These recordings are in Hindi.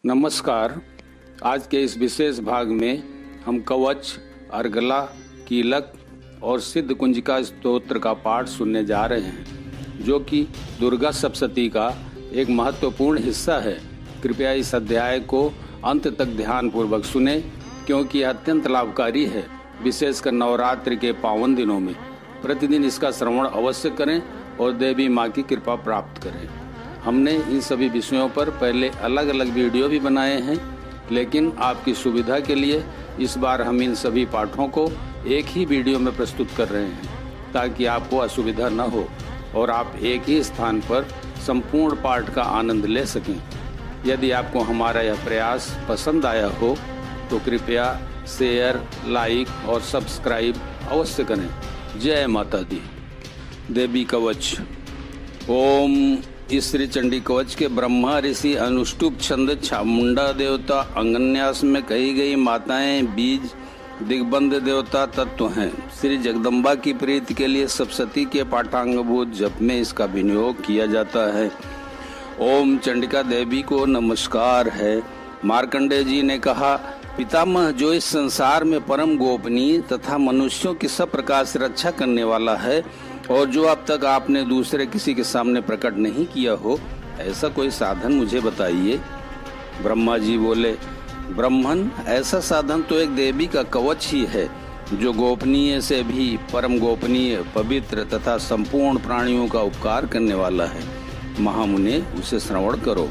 नमस्कार। आज के इस विशेष भाग में हम कवच, अर्गला, कीलक और सिद्ध कुंजिका स्तोत्र का पाठ सुनने जा रहे हैं, जो कि दुर्गा सप्तशती का एक महत्वपूर्ण हिस्सा है। कृपया इस अध्याय को अंत तक ध्यान पूर्वक सुने, क्योंकि यह अत्यंत लाभकारी है, विशेषकर नवरात्रि के पावन दिनों में। प्रतिदिन इसका श्रवण अवश्य करें और देवी माँ की कृपा प्राप्त करें। हमने इन सभी विषयों पर पहले अलग अलग वीडियो भी बनाए हैं, लेकिन आपकी सुविधा के लिए इस बार हम इन सभी पाठों को एक ही वीडियो में प्रस्तुत कर रहे हैं, ताकि आपको असुविधा न हो और आप एक ही स्थान पर संपूर्ण पाठ का आनंद ले सकें। यदि आपको हमारा यह प्रयास पसंद आया हो तो कृपया शेयर, लाइक और सब्सक्राइब अवश्य करें। जय माता दी। देवी कवच। ओम। इस श्री चंडी कवच के ब्रह्मा ऋषि अनुष्टुप छंद चामुंडा देवता अंगन्यास में कही गई माताएं बीज दिग्बंध देवता तत्व हैं। श्री जगदम्बा की प्रीति के लिए सप्तशती के पाठांगभूत जप में इसका विनियोग किया जाता है। ओम चंडिका देवी को नमस्कार है। मार्कंडेय जी ने कहा, पितामह जो इस संसार में परम गोपनीय तथा मनुष्यों की सब प्रकार से रक्षा करने वाला है और जो अब तक आपने दूसरे किसी के सामने प्रकट नहीं किया हो, ऐसा कोई साधन मुझे बताइए। ब्रह्मा जी बोले, ब्रह्मन, ऐसा साधन तो एक देवी का कवच ही है, जो गोपनीय से भी परम गोपनीय, पवित्र तथा संपूर्ण प्राणियों का उपकार करने वाला है। महामुने, उसे श्रवण करो।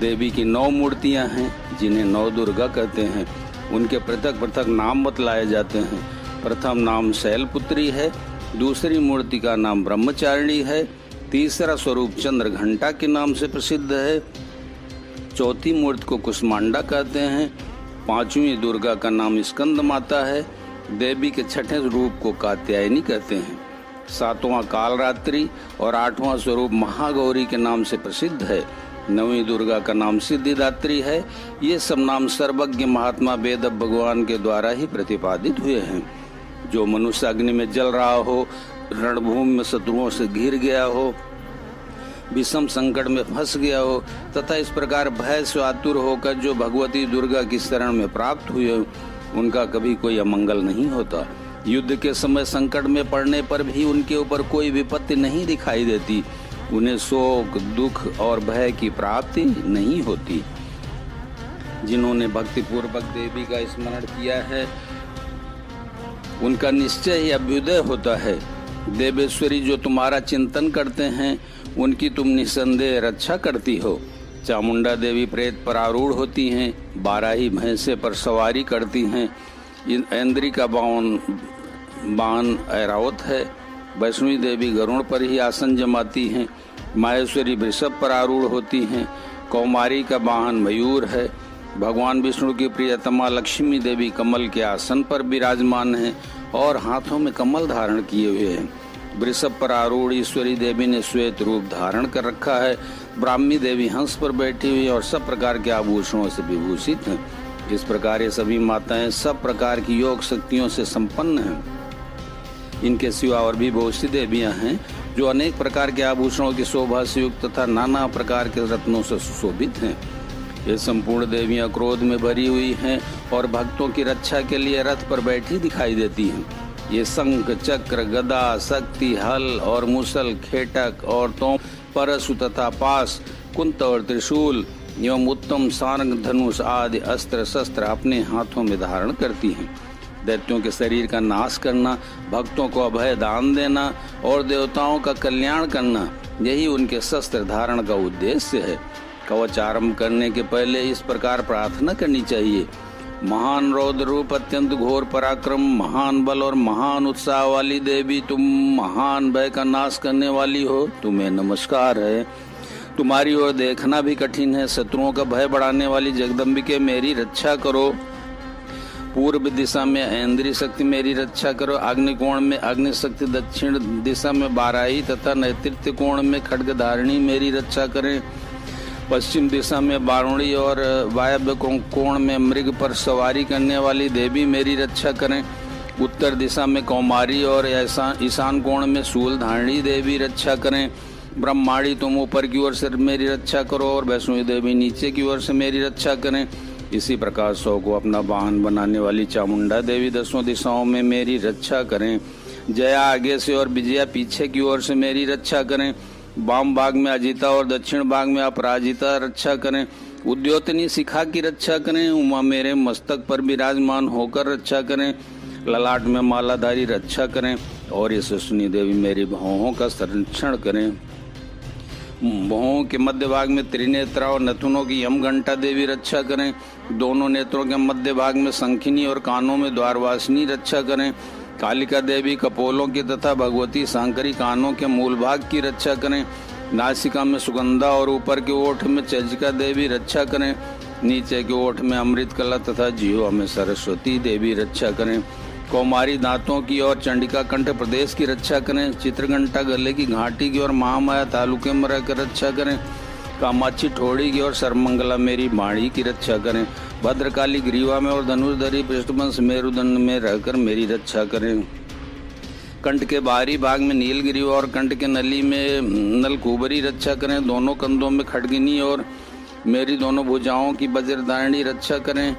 देवी की 9 मूर्तियां हैं, जिन्हें 9 दुर्गा कहते हैं। उनके पृथक पृथक नाम बतलाए जाते हैं। प्रथम नाम शैलपुत्री है, दूसरी मूर्ति का नाम ब्रह्मचारिणी है, तीसरा स्वरूप चंद्र घंटा के नाम से प्रसिद्ध है, चौथी मूर्ति को कुष्मांडा कहते हैं, पांचवी दुर्गा का नाम स्कंद माता है, देवी के छठे रूप को कात्यायनी कहते हैं, सातवां कालरात्रि और 8वां स्वरूप महागौरी के नाम से प्रसिद्ध है, 9वीं दुर्गा का नाम सिद्धिदात्री है। ये सब नाम सर्वज्ञ महात्मा वेद भगवान के द्वारा ही प्रतिपादित हुए हैं। जो मनुष्य अग्नि में जल रहा हो, रणभूमि में शत्रुओं से घिर गया हो, विषम संकट में फंस गया हो तथा इस प्रकार भय से आतुर होकर जो भगवती दुर्गा की शरण में प्राप्त हुए, उनका कभी कोई अमंगल नहीं होता। युद्ध के समय संकट में पड़ने पर भी उनके ऊपर कोई विपत्ति नहीं दिखाई देती। उन्हें शोक, दुख और भय की प्राप्ति नहीं होती। जिन्होंने भक्ति पूर्वक देवी का स्मरण किया है, उनका निश्चय ही अभ्युदय होता है। देवेश्वरी, जो तुम्हारा चिंतन करते हैं, उनकी तुम निसंदेह रक्षा करती हो। चामुंडा देवी प्रेत पर आरूढ़ होती हैं, 12 ही भैंसे पर सवारी करती हैं। इंद्री का बाण ऐरावत है। वैष्णवी देवी गरुड़ पर ही आसन जमाती हैं। माहेश्वरी वृषभ पर आरूढ़ होती हैं। कौमारी का वाहन मयूर है। भगवान विष्णु की प्रियतमा लक्ष्मी देवी कमल के आसन पर विराजमान हैं और हाथों में कमल धारण किए हुए हैं। वृषभ पर आरूढ़ ईश्वरी देवी ने श्वेत रूप धारण कर रखा है। ब्राह्मी देवी हंस पर बैठी हुई और सब प्रकार के आभूषणों से विभूषित हैं। इस प्रकार ये सभी माताएं सब प्रकार की योग शक्तियों से संपन्न हैं। इनके सिवा और भी बहुत सी देवियां हैं, जो अनेक प्रकार के आभूषणों की शोभा से युक्त तथा नाना प्रकार के रत्नों से सुशोभित हैं। ये संपूर्ण देवियां क्रोध में भरी हुई हैं और भक्तों की रक्षा के लिए रथ पर बैठी दिखाई देती हैं। ये शंख, चक्र, गदा, शक्ति, हल और मुसल, खेटक और तोम, परशु तथा पास, कुंत और त्रिशूल एवं उत्तम सारंग, धनुष आदि अस्त्र शस्त्र अपने हाथों में धारण करती हैं। दैत्यों के शरीर का नाश करना, भक्तों को अभय दान देना और देवताओं का कल्याण करना, यही उनके शस्त्र धारण का उद्देश्य है। कवच आरंभ करने के पहले इस प्रकार प्रार्थना करनी चाहिए। महान रौद्र रूप, अत्यंत घोर पराक्रम, महान बल और महान उत्साह वाली देवी, तुम महान भय का नाश करने वाली हो, तुम्हें नमस्कार है। तुम्हारी ओर देखना भी कठिन है। शत्रुओं का भय बढ़ाने वाली जगदम्बिके, मेरी रक्षा करो। पूर्व दिशा में ऐन्द्री शक्ति, मेरी रक्षा करो। अग्नि कोण में अग्नि शक्ति, दक्षिण दिशा में बाराही तथा नैतृत्य कोण में खड्गधारिणी, मेरी रक्षा करें। पश्चिम दिशा में बारुणी और वायव्य कोण में मृग पर सवारी करने वाली देवी, मेरी रक्षा करें। उत्तर दिशा में कौमारी और ईशान कोण में शूलधारिणी देवी रक्षा करें। ब्रह्माणी तुम ऊपर की ओर से मेरी रक्षा करो और वैष्णवी देवी नीचे की ओर से मेरी रक्षा करें। इसी प्रकार 100 को अपना वाहन बनाने वाली चामुंडा देवी 10 दिशाओं में मेरी रक्षा करें। जया आगे से और विजया पीछे की ओर से मेरी रक्षा करें। वाम भाग में अजिता और दक्षिण भाग में अपराजिता रक्षा करें। उद्योतनी शिखा की रक्षा करें। उमा मेरे मस्तक पर विराजमान होकर रक्षा करें। ललाट में मालाधारी रक्षा करें और यशस्विनी देवी मेरी भौहों का संरक्षण करें। भौहों के मध्य भाग में त्रिनेत्रा और नथुनों की यम घंटा देवी रक्षा करें। दोनों नेत्रों के मध्य भाग में शंखिनी और कानों में द्वारवासिनी रक्षा करें। कालिका देवी कपोलों की तथा भगवती सांकरी कानों के मूल भाग की रक्षा करें। नासिका में सुगंधा और ऊपर के ओठ में चजिका देवी रक्षा करें। नीचे के ओठ में अमृत कला तथा जिह्वा में सरस्वती देवी रक्षा करें। कौमारी दांतों की और चंडिका कंठ प्रदेश की रक्षा करें। चित्रघंटा गले की घाटी की और महामाया तालुके में रहकर रक्षा करें। कामाक्षी ठोड़ी की और सर्वमंगला मेरी बाणी की रक्षा करें। भद्रकाली ग्रीवा में और धनुर्धरी पृष्ठवंश मेरुदंड में रहकर मेरी रक्षा करें। कंठ के बाहरी भाग में नीलगिरीवा और कंठ के नली में नलकुबरी रक्षा करें। दोनों कंधों में खड्गिनी और मेरी दोनों भुजाओं की वज्रधारिणी रक्षा करें।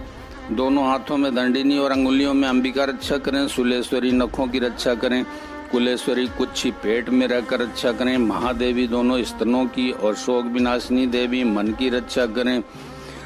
दोनों हाथों में दंडिनी और अंगुलियों में अंबिका रक्षा करें। सुलेश्वरी नखों की रक्षा करें। कुलेश्वरी कुच्छी पेट में रहकर रक्षा करें। महादेवी दोनों स्तनों की और शोक विनाशिनी देवी मन की रक्षा करें।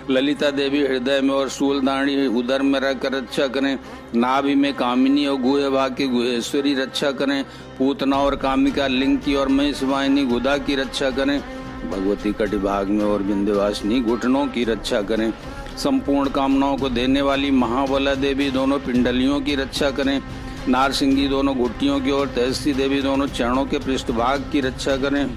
ललिता देवी हृदय में और शूलदाणी उदर में रहकर रक्षा करें। नाभि में कामिनी और गुहे भाग की गुहेश्वरी रक्षा करें। पूतना और कामिका लिंग की और महिषवाहिनी गुदा की रक्षा करें। भगवती कटि भाग में और विंध्यवासिनी घुटनों की रक्षा करें। संपूर्ण कामनाओं को देने वाली महाबला देवी दोनों पिंडलियों की रक्षा करें। नारसिंगी दोनों घुट्टियों की और तहसी देवी दोनों चरणों के पृष्ठभाग की रक्षा करें।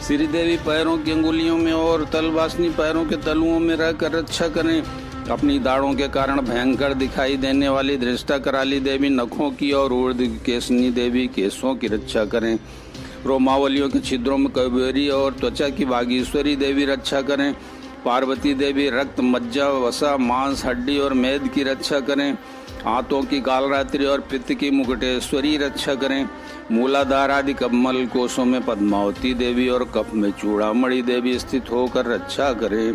श्री देवी पैरों की अंगुलियों में और तलवासनी पैरों के तलुओं में रहकर रक्षा करें। अपनी दाढ़ों के कारण भयंकर दिखाई देने वाली दृष्टा कराली देवी नखों की और ऊर्ध्व केशनी देवी केशों की रक्षा करें। रोमावलियों के छिद्रों में कबेरी और त्वचा की बागेश्वरी देवी रक्षा करें। पार्वती देवी रक्त मज्जा वसा मांस हड्डी और मेद की रक्षा करें। हाथों की कालरात्रि और पित्त की मुकुटेश्वरी रक्षा करें। मूलाधार आदि कमल कोशों में पद्मावती देवी और कफ में चूड़ामणि देवी स्थित होकर रक्षा करें।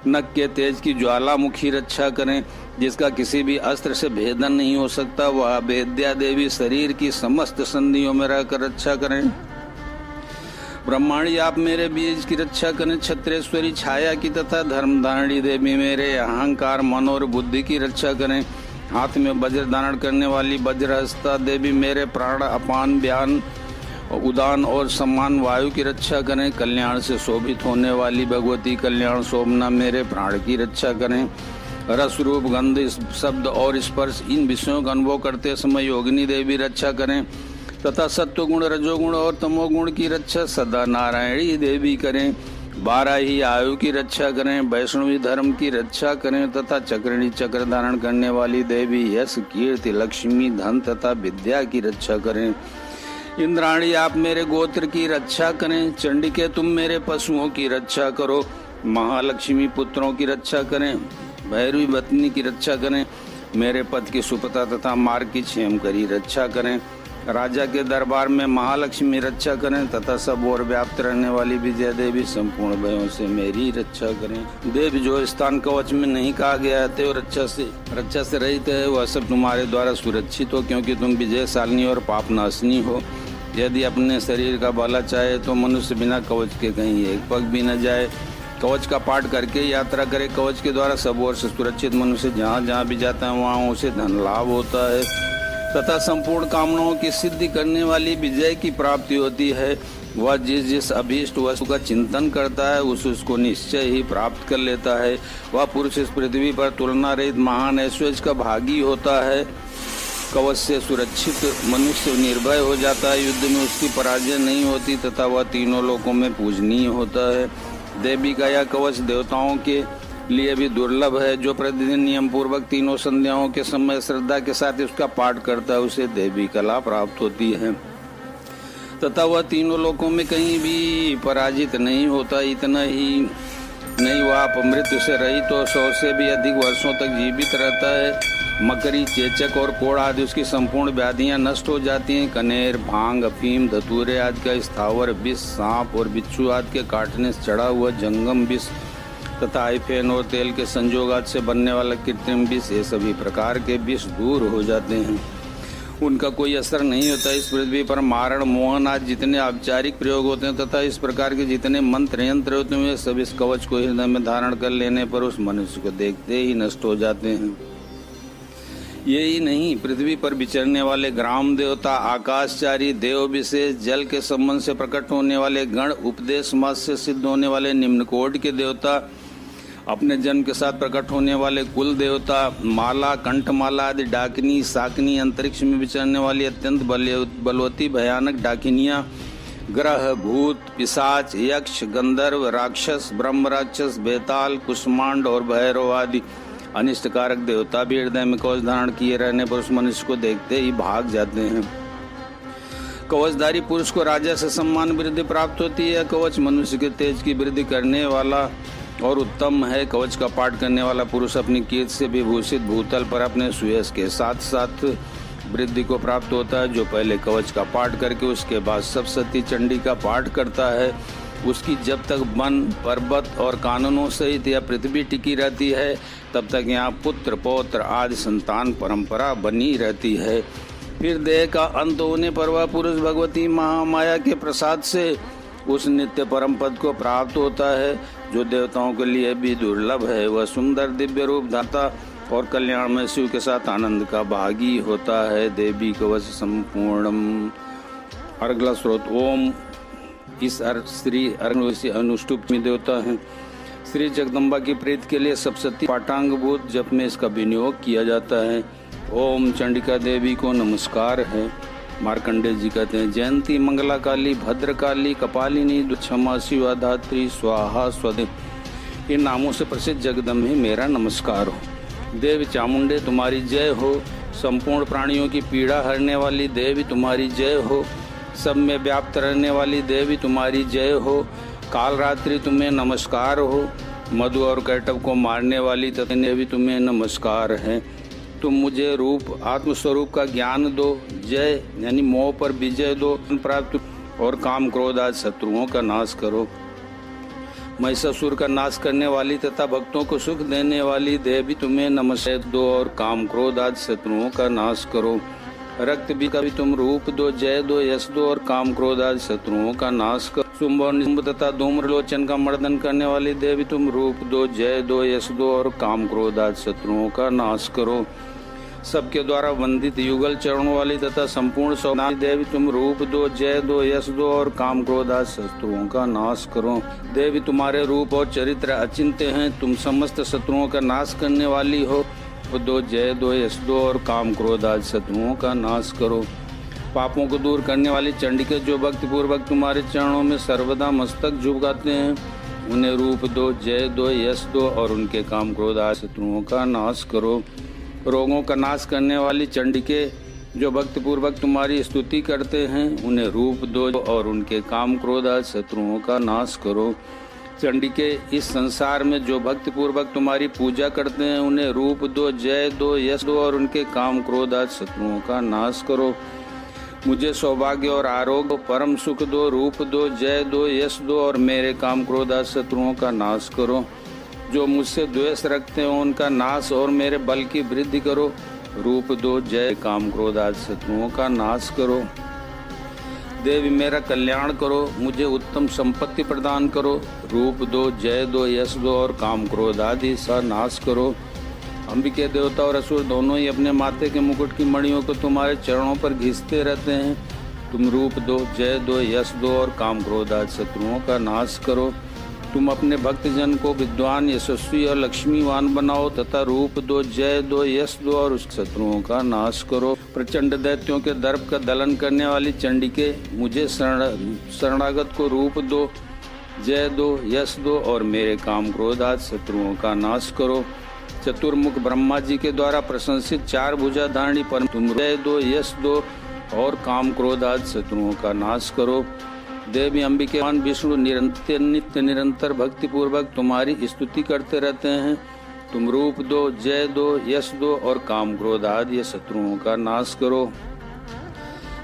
नख के तेज की ज्वालामुखी रक्षा करें, जिसका किसी भी अस्त्र से भेदन नहीं हो सकता। वह भेद्या देवी शरीर की समस्त संधियों में रहकर रक्षा करें। ब्रह्माणी आप मेरे बीज की रक्षा करें। छत्रेश्वरी छाया की तथा धर्मधारणी देवी मेरे अहंकार मन और बुद्धि की रक्षा करें। हाथ में वज्र धारण करने वाली वज्रहस्ता देवी मेरे प्राण अपान व्यान उदान और सम्मान वायु की रक्षा करें। कल्याण से शोभित होने वाली भगवती कल्याण शोभना मेरे प्राण की रक्षा करें। रस रूप गंध शब्द और स्पर्श इन विषयों का अनुभव करते समय योगिनी देवी रक्षा करें तथा सत्वगुण रजोगुण और तमोगुण की रक्षा सदा नारायणी देवी करें। 12 ही आयु की रक्षा करें। वैष्णवी धर्म की रक्षा करें तथा चक्रिणी चक्र धारण करने वाली देवी यश कीर्ति लक्ष्मी धन तथा विद्या की रक्षा करें। इंद्राणी आप मेरे गोत्र की रक्षा करें। चंडिके तुम मेरे पशुओं की रक्षा करो। महालक्ष्मी पुत्रों की रक्षा करें। भैरवी पत्नी की रक्षा करें। मेरे पद की सुपता तथा मार्ग की क्षेम करी रक्षा करें। राजा के दरबार में महालक्ष्मी रक्षा करें तथा सब ओर व्याप्त रहने वाली विजय देवी संपूर्ण भयों से मेरी रक्षा करें। देव जो स्थान कवच में नहीं कहा गया है तो रक्षा से रहित है, वह सब तुम्हारे द्वारा सुरक्षित हो, क्योंकि तुम विजयशालिनी और पापनाशिनी हो। यदि अपने शरीर का भला चाहे तो मनुष्य बिना कवच के कहीं एक पग भी न जाए। कवच का पाठ करके यात्रा करे। कवच के द्वारा सब ओर से सुरक्षित मनुष्य जहाँ जहाँ भी जाता है वहाँ उसे धन लाभ होता है तथा संपूर्ण कामनाओं की सिद्धि करने वाली विजय की प्राप्ति होती है। वह जिस जिस अभीष्ट वस्तु का चिंतन करता है उसको निश्चय ही प्राप्त कर लेता है। वह पुरुष इस पृथ्वी पर तुलना रहित महान ऐश्वर्य का भागी होता है। कवच से सुरक्षित मनुष्य निर्भय हो जाता है। युद्ध में उसकी पराजय नहीं होती तथा वह तीनों लोकों में पूजनीय होता है। देवी का यह कवच देवताओं के लिए भी दुर्लभ है। जो प्रतिदिन नियम पूर्वक तीनों संध्याओं के समय श्रद्धा के साथ उसका पाठ करता है उसे देवी कला प्राप्त होती है तथा वह तीनों लोकों में कहीं भी पराजित नहीं होता। इतना ही नहीं, वह अपमृत्यु से रहित तो 100 से भी अधिक वर्षों तक जीवित रहता है। मकरी, चेचक और कोड़ आदि उसकी संपूर्ण व्याधियां नष्ट हो जाती हैं। कनेर, भांग, अफीम, धतूरे आदि का स्थावर विष, सांप और बिच्छू आदि के काटने से चढ़ा हुआ जंगम विष तथा आइफेन और तेल के संयोग आदि से बनने वाला कृत्रिम विष, ये सभी प्रकार के विष दूर हो जाते हैं। उनका कोई असर नहीं होता। इस पृथ्वी पर मारण, मोहन आदि जितने औपचारिक प्रयोग होते हैं तथा इस प्रकार के जितने मंत्र यंत्र होते हैं, वे सब इस कवच को हृदय में धारण कर लेने पर उस मनुष्य को देखते ही नष्ट हो जाते हैं। यही नहीं, पृथ्वी पर विचरने वाले ग्राम देवता, आकाशचारी, देव विशेष, जल के संबंध से प्रकट होने वाले गण, उपदेश मार्ग से सिद्ध होने वाले निम्न कोटि के देवता, अपने जन्म के साथ प्रकट होने वाले कुल देवता, माला, कंठमाला आदि डाकिनी, साकिनी, अंतरिक्ष में विचरने वाली अत्यंत बलवती भयानक डाकिनियां, ग्रह, भूत, पिशाच, यक्ष, गंधर्व, राक्षस, ब्रह्म राक्षस, बेताल, कुष्मांड और भैरव आदि अनिष्टकारक देवता भी हृदय में कवच धारण किए रहने पर उस मनुष्य को देखते ही भाग जाते हैं। कवचधारी पुरुष को राजा से सम्मान वृद्धि प्राप्त होती है। कवच मनुष्य के तेज की वृद्धि करने वाला और उत्तम है। कवच का पाठ करने वाला पुरुष अपनी कीर्ति से विभूषित भूतल पर अपने सुयश के साथ साथ वृद्धि को प्राप्त होता है। जो पहले कवच का पाठ करके उसके बाद सप्तशती चंडी का पाठ करता है, उसकी जब तक वन, पर्वत और कानूनों सहित यह पृथ्वी टिकी रहती है, तब तक यहाँ पुत्र, पौत्र आदि संतान परंपरा बनी रहती है। फिर देह का अंत होने पर वह पुरुष भगवती महामाया के प्रसाद से उस नित्य परम पद को प्राप्त होता है, जो देवताओं के लिए भी दुर्लभ है। वह सुंदर दिव्य रूप धाता और कल्याण में शिव के साथ आनंद का भागी होता है। देवी कवच संपूर्णम। अगला स्रोत ओम। इस श्री अनुष्टुप में देवता है। श्री जगदम्बा की प्रीति के लिए सप्तशती पाठांगभूत जप में इसका विनियोग किया जाता है। ओम चंडिका देवी को नमस्कार है। मार्कंडेय जी कहते हैं, जयंती, मंगला काली, भद्र काली, कपालिनी, क्षमा, शिवा, धात्री, स्वाहा, स्वदे, इन नामों से प्रसिद्ध जगदम्बे मेरा नमस्कार हो। देवी चामुंडे तुम्हारी जय हो। संपूर्ण प्राणियों की पीड़ा हरने वाली देवी तुम्हारी जय हो। सब में व्याप्त रहने वाली देवी तुम्हारी जय हो। काल रात्रि तुम्हें नमस्कार हो। मधु और कैटव को मारने वाली तथा देवी तुम्हें नमस्कार है। तुम मुझे रूप आत्मस्वरूप का ज्ञान दो। जय यानी मोह पर विजय दो प्राप्त और काम क्रोध आदि शत्रुओं का नाश करो। महिषासुर का नाश करने वाली तथा भक्तों को सुख देने वाली देवी तुम्हें नमस्कार दो और काम क्रोध आदि शत्रुओं का नाश करो। रक्त भी कभी तुम रूप दो, जय दो, यश दो और काम क्रोध आदि शत्रुओं का नाश करो। शुंभ और निशुंभ तथा धूम्रलोचन का मर्दन करने वाली देवी तुम रूप दो, जय दो, यश दो और काम क्रोध आदि शत्रुओं का नाश करो। सबके द्वारा वंदित युगल चरणों वाली तथा संपूर्ण सौनारी देवी तुम रूप दो, जय दो, यश दो और काम क्रोध आदि शत्रुओं का नाश करो। देवी तुम्हारे रूप और चरित्र अचिंत्य हैं। तुम समस्त शत्रुओं का नाश करने वाली हो। दो, जय दो, यश दो और काम क्रोध आदि शत्रुओं का नाश करो। पापों को दूर करने वाली चंडिका जो भक्ति पूर्वक तुम्हारे चरणों में सर्वदा मस्तक झुकाते हैं, उन्हें रूप दो, जय दो, यश दो और उनके काम क्रोध आदि शत्रुओं का नाश करो। रोगों का नाश करने वाली चंडिके जो भक्ति पूर्वक तुम्हारी स्तुति करते हैं, उन्हें रूप दो और उनके काम क्रोध आदि शत्रुओं का नाश करो। चंडिके इस संसार में जो भक्ति पूर्वक तुम्हारी पूजा करते हैं, उन्हें रूप दो, जय दो, यश दो और उनके काम क्रोध आदि शत्रुओं का नाश करो। मुझे सौभाग्य और आरोग्य, परम सुख दो, रूप दो, जय दो, यश दो और मेरे काम क्रोध आदि शत्रुओं का नाश करो। जो मुझसे द्वेष रखते हैं उनका नाश और मेरे बल की वृद्धि करो। रूप दो, जय, काम क्रोध आदि शत्रुओं का नाश करो। देवी मेरा कल्याण करो। मुझे उत्तम संपत्ति प्रदान करो। रूप दो, जय दो, यश दो और काम क्रोध आदि सा नाश करो। अंबिके देवता और असुर दोनों ही अपने माथे के मुकुट की मणियों को तुम्हारे चरणों पर घिसते रहते हैं। तुम रूप दो, जय दो, यश दो और काम क्रोध आदि शत्रुओं का नाश करो। तुम अपने भक्तजन को विद्वान, यशस्वी और लक्ष्मीवान बनाओ तथा रूप दो, जय दो, यश दो और उस शत्रुओं का नाश करो। प्रचंड दैत्यों के दर्प का दलन करने वाली चंडिके मुझे शरणागत को रूप दो, जय दो, यश दो और मेरे काम क्रोध आदि शत्रुओं का नाश करो। चतुर्मुख ब्रह्मा जी के द्वारा प्रशंसित चार भुजा धारणी पर तुम जय दो, यश दो और काम क्रोध आदि शत्रुओं का नाश करो। देवी अंबिके विष्णु नित्य निरंतर भक्ति पूर्वक तुम्हारी स्तुति करते रहते हैं। तुम रूप दो, जय दो, यश दो और काम क्रोध आदि शत्रुओं का नाश करो।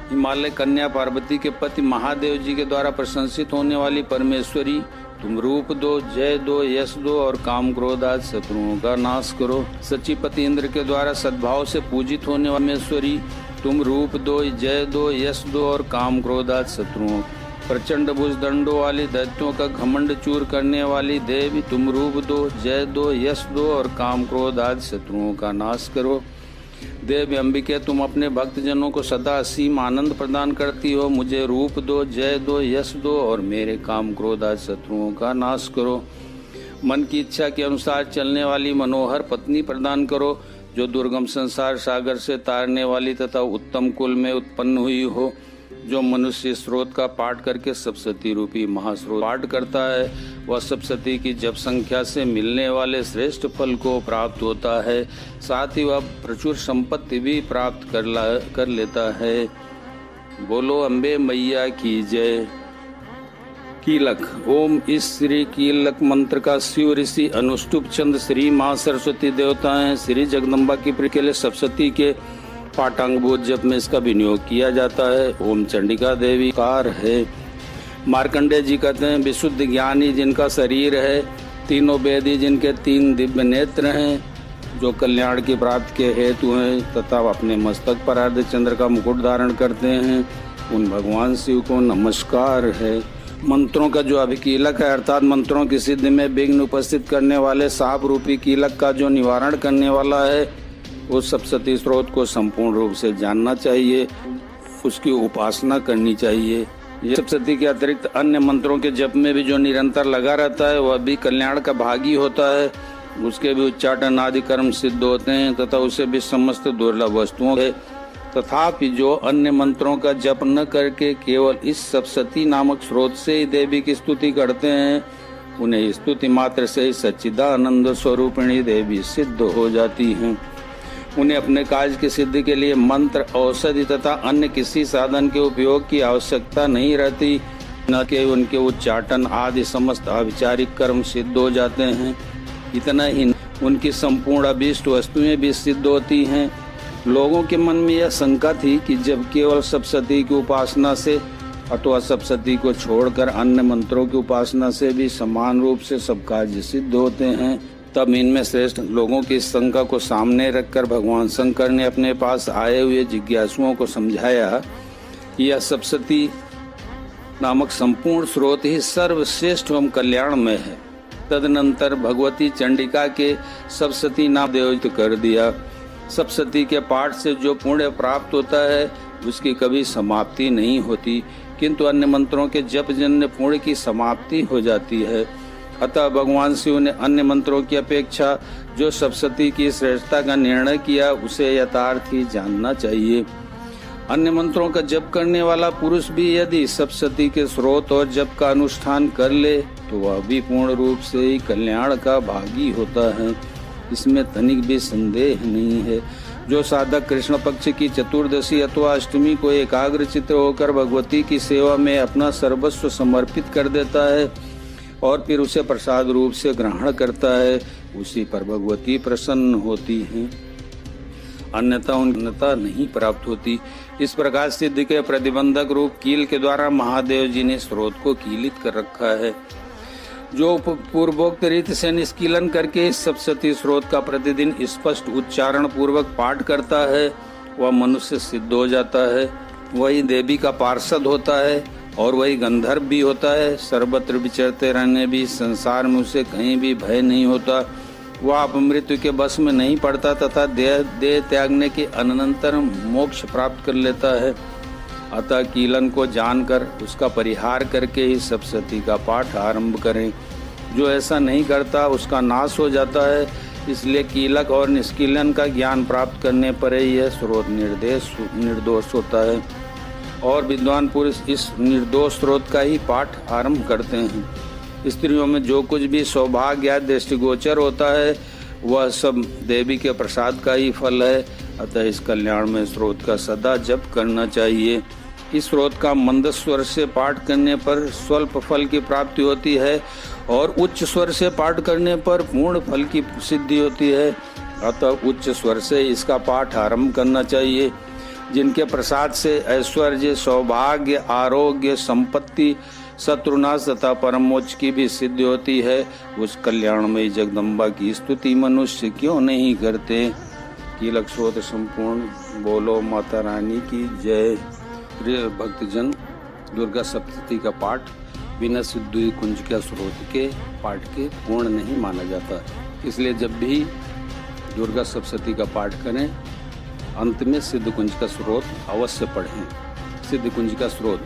हिमालय कन्या पार्वती के पति महादेव जी के द्वारा प्रशंसित होने वाली परमेश्वरी, तुम रूप दो, जय दो, यश दो और काम क्रोध आदि शत्रुओं का नाश करो। सचिपति इंद्र के द्वारा सद्भाव से पूजित होने वाली परमेश्वरी, तुम रूप दो, जय दो, यश दो और काम क्रोध आदि शत्रुओं। प्रचंड भुजदंडों वाली दैत्यों का घमंड चूर करने वाली देवी, तुम रूप दो, जय दो, यश दो और काम क्रोध आदि शत्रुओं का नाश करो। देवी अंबिके, तुम अपने भक्तजनों को सदा असीम आनंद प्रदान करती हो। मुझे रूप दो, जय दो, यश दो और मेरे काम क्रोध आदि शत्रुओं का नाश करो। मन की इच्छा के अनुसार चलने वाली मनोहर पत्नी प्रदान करो, जो दुर्गम संसार सागर से तारने वाली तथा उत्तम कुल में उत्पन्न हुई हो। जो मनुष्य स्रोत का पाठ करके सप्तशती रूपी महास्रोत पाठ करता है, वह सप्तशती की जप संख्या से मिलने वाले श्रेष्ठ फल को प्राप्त होता है। साथ ही वह प्रचुर संपत्ति भी प्राप्त कर लेता है। बोलो अम्बे मैया की जय। कीलक। ओम इस श्री कीलक मंत्र का शिव ऋषि अनुष्टुप चंद श्री माँ सरस्वती देवताएं श्री जगदम्बा की प्रीति के लिए सप्तशती के पाठांगभूत जप में इसका विनियोग किया जाता है। ओम चंडिका देवी कार है। मार्कंडेय जी कहते हैं, विशुद्ध ज्ञानी जिनका शरीर है, तीनों वेदी जिनके 3 दिव्य नेत्र हैं, जो कल्याण की प्राप्ति के हेतु हैं तथा अपने मस्तक पर अर्ध चंद्र का मुकुट धारण करते हैं, उन भगवान शिव को नमस्कार है। मंत्रों का जो अभिकीलक है, अर्थात मंत्रों की सिद्धि में विघ्न उपस्थित करने वाले सांप रूपी कीलक का जो निवारण करने वाला है, उस सप्तशती स्रोत को संपूर्ण रूप से जानना चाहिए, उसकी उपासना करनी चाहिए। ये सप्तशती के अतिरिक्त अन्य मंत्रों के जप में भी जो निरंतर लगा रहता है, वह भी कल्याण का भागी होता है। उसके भी उच्चाटन आदि कर्म सिद्ध होते हैं तथा उसे भी समस्त दुर्लभ वस्तुओं है। तथापि जो अन्य मंत्रों का जप न करके केवल इस सप्तशती नामक स्रोत से ही देवी की स्तुति करते हैं, उन्हें स्तुति मात्र से ही सच्चिदानंद स्वरूपिणी देवी सिद्ध हो जाती हैं। उन्हें अपने कार्य की सिद्धि के लिए मंत्र, औषधि तथा अन्य किसी साधन के उपयोग की आवश्यकता नहीं रहती, न कि उनके उच्चाटन आदि समस्त अविचारिक कर्म सिद्ध हो जाते हैं। इतना ही उनकी संपूर्ण अभीष्ट वस्तुएं भी सिद्ध होती हैं। लोगों के मन में यह शंका थी कि जब केवल सप्तशती की उपासना से अथवा सप्तशती को छोड़कर अन्य मंत्रों की उपासना से भी समान रूप से सब कार्य सिद्ध होते हैं, तब इनमें श्रेष्ठ लोगों की शंका को सामने रखकर भगवान शंकर ने अपने पास आए हुए जिज्ञासुओं को समझाया कि यह सप्तशती नामक संपूर्ण स्रोत ही सर्वश्रेष्ठ एवं कल्याणमय है। तदनंतर भगवती चंडिका के सप्तशती नाम देवयुक्त कर दिया। सप्तशती के पाठ से जो पुण्य प्राप्त होता है, उसकी कभी समाप्ति नहीं होती, किंतु अन्य मंत्रों के जप जन्य पुण्य की समाप्ति हो जाती है। अतः भगवान शिव ने अन्य मंत्रों की अपेक्षा जो सप्तशती की श्रेष्ठता का निर्णय किया, उसे यथार्थ ही जानना चाहिए। अन्य मंत्रों का जप करने वाला पुरुष भी यदि सप्तशती के स्रोत और जप का अनुष्ठान कर ले, तो वह भी पूर्ण रूप से ही कल्याण का भागी होता है, इसमें तनिक भी संदेह नहीं है। जो साधक कृष्ण पक्ष की चतुर्दशी अथवा अष्टमी को एकाग्र चित्त होकर भगवती की सेवा में अपना सर्वस्व समर्पित कर देता है और फिर उसे प्रसाद रूप से ग्रहण करता है, उसी पर भगवती प्रसन्न होती है, अन्यथा उन्नता नहीं प्राप्त होती। इस प्रकार सिद्धि के प्रतिबंधक रूप कील के द्वारा महादेव जी ने स्रोत को कीलित कर रखा है। जो पूर्वोक्त रीति से निष्कीलन करके इस सप्तशती स्रोत का प्रतिदिन स्पष्ट उच्चारण पूर्वक पाठ करता है, वह मनुष्य सिद्ध हो जाता है, वही देवी का पार्षद होता है और वही गंधर्व भी होता है। सर्वत्र विचरते रहने भी संसार में उसे कहीं भी भय नहीं होता। वह अपमृत्यु के बस में नहीं पड़ता तथा देह त्यागने के अनंतर मोक्ष प्राप्त कर लेता है। अतः कीलन को जानकर उसका परिहार करके ही सप्तशती का पाठ आरंभ करें। जो ऐसा नहीं करता उसका नाश हो जाता है। इसलिए कीलक और निष्कीलन का ज्ञान प्राप्त करने पर ही यह स्रोत निर्दोष होता है और विद्वान पुरुष इस निर्दोष स्रोत का ही पाठ आरंभ करते हैं। स्त्रियों में जो कुछ भी सौभाग्य या दृष्टिगोचर होता है, वह सब देवी के प्रसाद का ही फल है। अतः इस कल्याण में स्रोत का सदा जप करना चाहिए। इस स्रोत का मंद स्वर से पाठ करने पर स्वल्प फल की प्राप्ति होती है और उच्च स्वर से पाठ करने पर पूर्ण फल की सिद्धि होती है। अतः उच्च स्वर से इसका पाठ आरंभ करना चाहिए। जिनके प्रसाद से ऐश्वर्य, सौभाग्य, आरोग्य, संपत्ति, शत्रुनाश तथा परम मोक्ष की भी सिद्धि होती है, उस कल्याणमयी जगदम्बा की स्तुति मनुष्य क्यों नहीं करते। कीलक स्रोत संपूर्ण। बोलो माता रानी की जय। प्रिय भक्तजन, दुर्गा सप्तशती का पाठ बिना सिद्धि कुंजिका स्रोत के पाठ के पूर्ण नहीं माना जाता। इसलिए जब भी दुर्गा सप्तशती का पाठ करें, अंत में सिद्ध कुंजिका स्रोत अवश्य पढ़ें। सिद्ध कुंजिका स्रोत।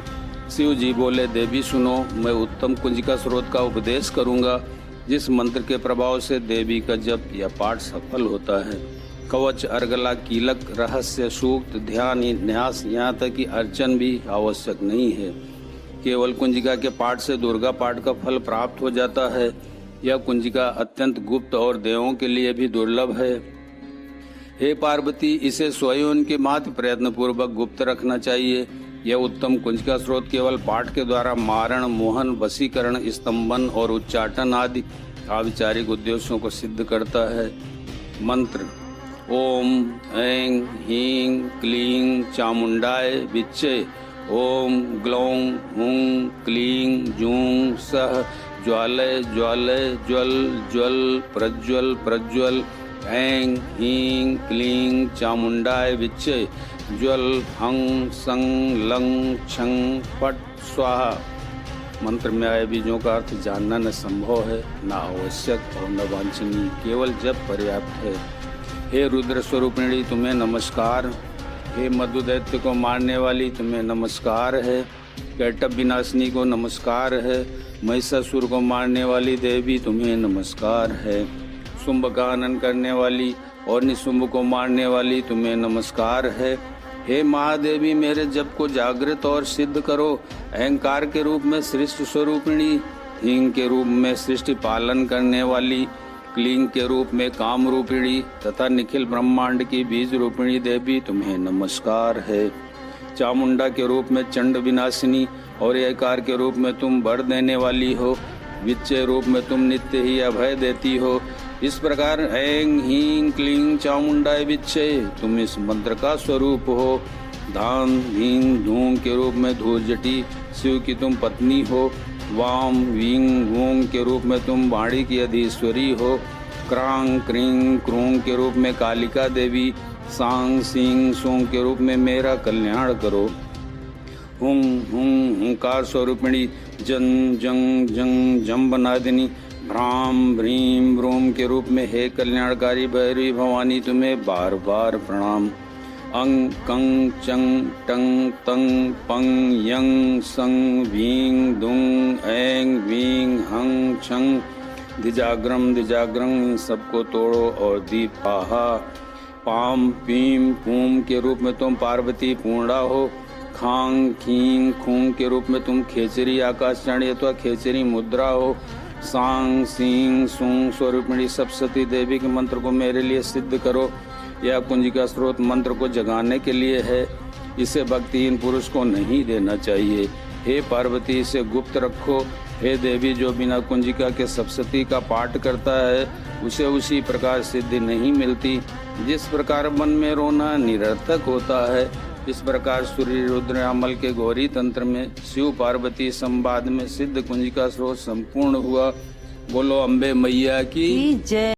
शिव जी बोले, देवी सुनो, मैं उत्तम कुंजिका स्रोत का उपदेश करूंगा, जिस मंत्र के प्रभाव से देवी का जप या पाठ सफल होता है। कवच, अर्गला, कीलक, रहस्य, सूक्त, ध्यान, न्यास, यहाँ तक कि अर्चन भी आवश्यक नहीं है। केवल कुंजिका के पाठ से दुर्गा पाठ का फल प्राप्त हो जाता है। यह कुंजिका अत्यंत गुप्त और देवों के लिए भी दुर्लभ है। हे पार्वती, इसे स्वयं के मात्र प्रयत्न पूर्वक गुप्त रखना चाहिए। यह उत्तम कुंजिका स्रोत केवल पाठ के द्वारा मारण, मोहन, वशीकरण, स्तंभन और उच्चाटन आदि आविचारिक उद्देश्यों को सिद्ध करता है। मंत्र। ओम ऐं ह्रीं क्लीं चामुंडाय विच्चे। ओम ग्लौं हुं क्लीं जूं सः ज्वालय ज्वालय ज्वल ज्वल प्रज्वल प्रज्वल। ऐं ह्रीं क्लीं चामुंडाय विच्चे। ज्वल हं सं लं छं फट स्वाहा। मंत्र में आए बीजों का अर्थ जानना न संभव है, न आवश्यक और न वांछनीय, केवल जब पर्याप्त है। हे रुद्र स्वरूपिणी, तुम्हें नमस्कार। हे मधु दैत्य को मारने वाली, तुम्हें नमस्कार है। कैटभ विनाशिनी को नमस्कार है। महिषासुर को मारने वाली देवी, तुम्हें नमस्कार है। शुंभ का हनन करने वाली और निशुंभ को मारने वाली, तुम्हें नमस्कार है। हे महादेवी, मेरे जप को जागृत और सिद्ध करो। अहंकार के रूप में सृष्टि स्वरूपिणी, हींग के रूप में सृष्टि पालन करने वाली, क्लीं के रूप में काम रूपिणी तथा निखिल ब्रह्मांड की बीज रूपिणी देवी, तुम्हें नमस्कार है। चामुंडा के रूप में चंड विनाशिनी और एकार के रूप में तुम वर देने वाली हो। विच्चे रूप में तुम नित्य ही अभय देती हो। इस प्रकार ऐं ह्रीं क्लीं चामुंडाय विच्चे, तुम इस मंत्र का स्वरूप हो। धाम धीं धूम के रूप में धूर्जटी शिव की तुम पत्नी हो। वाम वीं वूं के रूप में तुम वाणी की अधीश्वरी हो। क्रांग क्रीं क्रूं के रूप में कालिका देवी। सांग सींग सोंग के रूप में मेरा कल्याण करो। हुं हुं हुंकार स्वरूपिणी जन जंग जंग जम्बनादिनी। भ्राम भ्रीम भ्रूम के रूप में हे कल्याणकारी भैरवी भवानी, तुम्हें बार बार प्रणाम। अंग कंग चंग टंग तंग पंग यंग संग भींग दुंग ऐंग वींग हंग छंग। दिजाग्रम दिजाग्रम सबको तोड़ो और दीप आहा। पाम पीम पूम के रूप में तुम पार्वती पूर्णा हो। खांग खींग खूंग के रूप में तुम खेचरी आकाशचाणी अथवा खेचरी मुद्रा हो। सांग सींग सूंग स्वरूपिणी सप्तशती देवी के मंत्र को मेरे लिए सिद्ध करो। यह कुंजिका स्रोत मंत्र को जगाने के लिए है, इसे भक्तिहीन पुरुष को नहीं देना चाहिए। हे पार्वती, इसे गुप्त रखो। हे देवी, जो बिना कुंजिका के सप्तशती का पाठ करता है उसे उसी प्रकार सिद्धि नहीं मिलती जिस प्रकार मन में रोना निरर्थक होता है। इस प्रकार सूर्य रुद्र अमल के गौरी तंत्र में शिव पार्वती संवाद में सिद्ध कुंजिका स्रोत संपूर्ण हुआ। बोलो अम्बे मैया की जय।